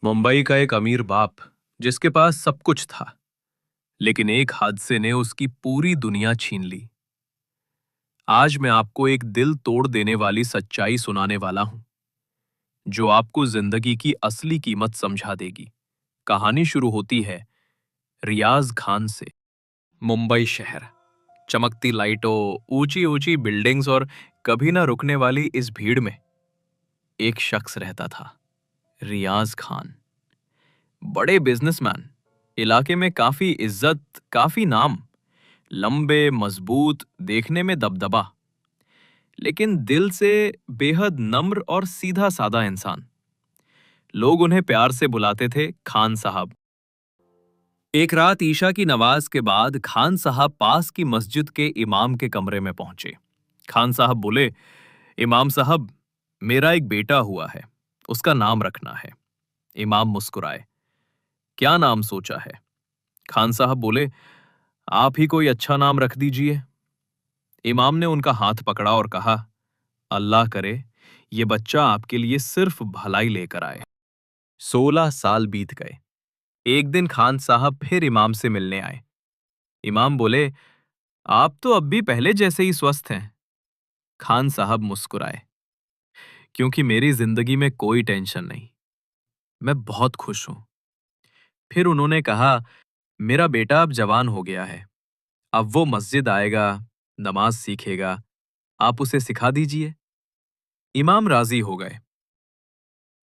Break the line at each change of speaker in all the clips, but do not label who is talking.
मुंबई का एक अमीर बाप जिसके पास सब कुछ था, लेकिन एक हादसे ने उसकी पूरी दुनिया छीन ली। आज मैं आपको एक दिल तोड़ देने वाली सच्चाई सुनाने वाला हूं, जो आपको जिंदगी की असली कीमत समझा देगी। कहानी शुरू होती है रियाज खान से। मुंबई शहर, चमकती लाइटों, ऊंची ऊंची बिल्डिंग्स और कभी ना रुकने वाली इस भीड़ में एक शख्स रहता था, रियाज खान। बड़े बिजनेसमैन, इलाके में काफी इज्जत, काफी नाम, लंबे, मजबूत, देखने में दबदबा, लेकिन दिल से बेहद नम्र और सीधा साधा इंसान। लोग उन्हें प्यार से बुलाते थे खान साहब। एक रात ईशा की नमाज के बाद खान साहब पास की मस्जिद के इमाम के कमरे में पहुंचे। खान साहब बोले, इमाम साहब, मेरा एक बेटा हुआ है, उसका नाम रखना है। इमाम मुस्कुराए। क्या नाम सोचा है? खान साहब बोले, आप ही कोई अच्छा नाम रख दीजिए। इमाम ने उनका हाथ पकड़ा और कहा, अल्लाह करे ये बच्चा आपके लिए सिर्फ भलाई लेकर आए। 16 साल बीत गए। एक दिन खान साहब फिर इमाम से मिलने आए। इमाम बोले, आप तो अब भी पहले जैसे ही स्वस्थ हैं। खान साहब मुस्कुराए, क्योंकि मेरी जिंदगी में कोई टेंशन नहीं, मैं बहुत खुश हूं। फिर उन्होंने कहा, मेरा बेटा अब जवान हो गया है, अब वो मस्जिद आएगा, नमाज सीखेगा, आप उसे सिखा दीजिए। इमाम राजी हो गए।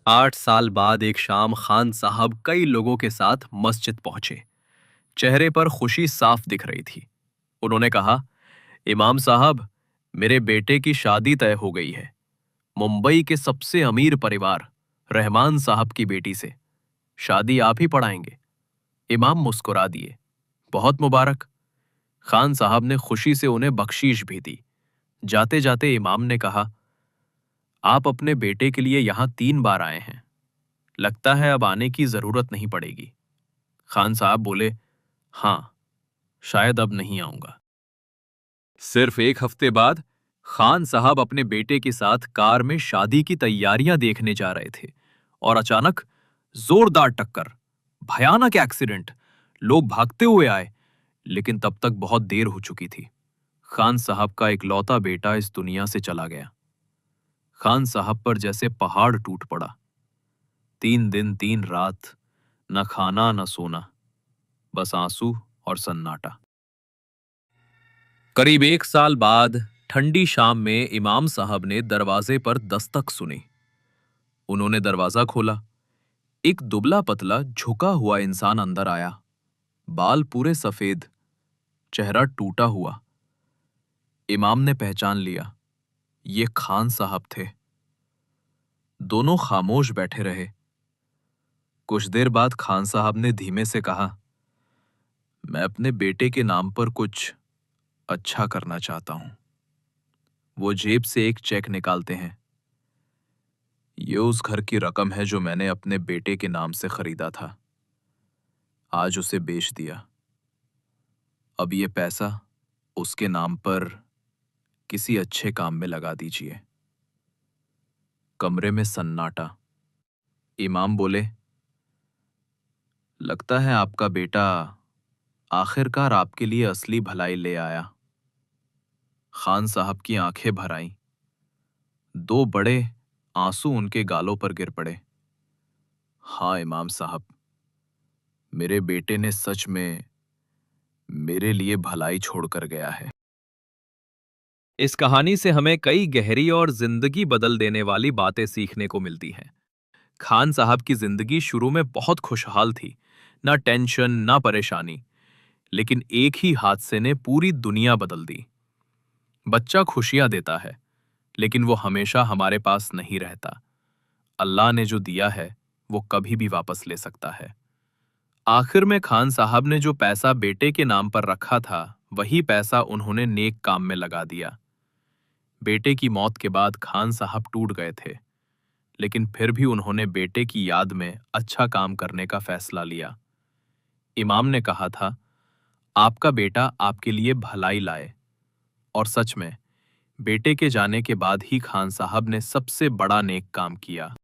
8 साल बाद एक शाम खान साहब कई लोगों के साथ मस्जिद पहुंचे। चेहरे पर खुशी साफ दिख रही थी। उन्होंने कहा, इमाम साहब, मेरे बेटे की शादी तय हो गई है, मुंबई के सबसे अमीर परिवार रहमान साहब की बेटी से। शादी आप ही पढ़ाएंगे। इमाम मुस्कुरा दिए, बहुत मुबारक। खान साहब ने खुशी से उन्हें बख्शीश भी दी। जाते जाते इमाम ने कहा, आप अपने बेटे के लिए यहां 3 बार आए हैं, लगता है अब आने की जरूरत नहीं पड़ेगी। खान साहब बोले, हां, शायद अब नहीं आऊंगा। सिर्फ एक हफ्ते बाद खान साहब अपने बेटे के साथ कार में शादी की तैयारियां देखने जा रहे थे और अचानक जोरदार टक्कर, भयानक एक्सीडेंट। लोग भागते हुए आए, लेकिन तब तक बहुत देर हो चुकी थी। खान साहब का इकलौता बेटा इस दुनिया से चला गया। खान साहब पर जैसे पहाड़ टूट पड़ा। 3 दिन 3 रात, न खाना न सोना, बस आंसू और सन्नाटा। करीब 1 साल बाद ठंडी शाम में इमाम साहब ने दरवाजे पर दस्तक सुनी। उन्होंने दरवाजा खोला। एक दुबला पतला झुका हुआ इंसान अंदर आया। बाल पूरे सफेद, चेहरा टूटा हुआ। इमाम ने पहचान लिया, ये खान साहब थे। दोनों खामोश बैठे रहे। कुछ देर बाद खान साहब ने धीमे से कहा, मैं अपने बेटे के नाम पर कुछ अच्छा करना चाहता हूं। वो जेब से एक चेक निकालते हैं। ये उस घर की रकम है जो मैंने अपने बेटे के नाम से खरीदा था, आज उसे बेच दिया। अब ये पैसा उसके नाम पर किसी अच्छे काम में लगा दीजिए। कमरे में सन्नाटा। इमाम बोले, लगता है आपका बेटा आखिरकार आपके लिए असली भलाई ले आया। खान साहब की आंखें भर आईं। 2 बड़े आंसू उनके गालों पर गिर पड़े। हाँ इमाम साहब, मेरे बेटे ने सच में मेरे लिए भलाई छोड़कर गया है। इस कहानी से हमें कई गहरी और जिंदगी बदल देने वाली बातें सीखने को मिलती हैं। खान साहब की जिंदगी शुरू में बहुत खुशहाल थी, ना टेंशन ना परेशानी, लेकिन एक ही हादसे ने पूरी दुनिया बदल दी। बच्चा खुशियां देता है, लेकिन वो हमेशा हमारे पास नहीं रहता। अल्लाह ने जो दिया है वो कभी भी वापस ले सकता है। आखिर में खान साहब ने जो पैसा बेटे के नाम पर रखा था, वही पैसा उन्होंने नेक काम में लगा दिया। बेटे की मौत के बाद खान साहब टूट गए थे, लेकिन फिर भी उन्होंने बेटे की याद में अच्छा काम करने का फैसला लिया। इमाम ने कहा था, आपका बेटा आपके लिए भलाई लाए। और सच में बेटे के जाने के बाद ही खान साहब ने सबसे बड़ा नेक काम किया।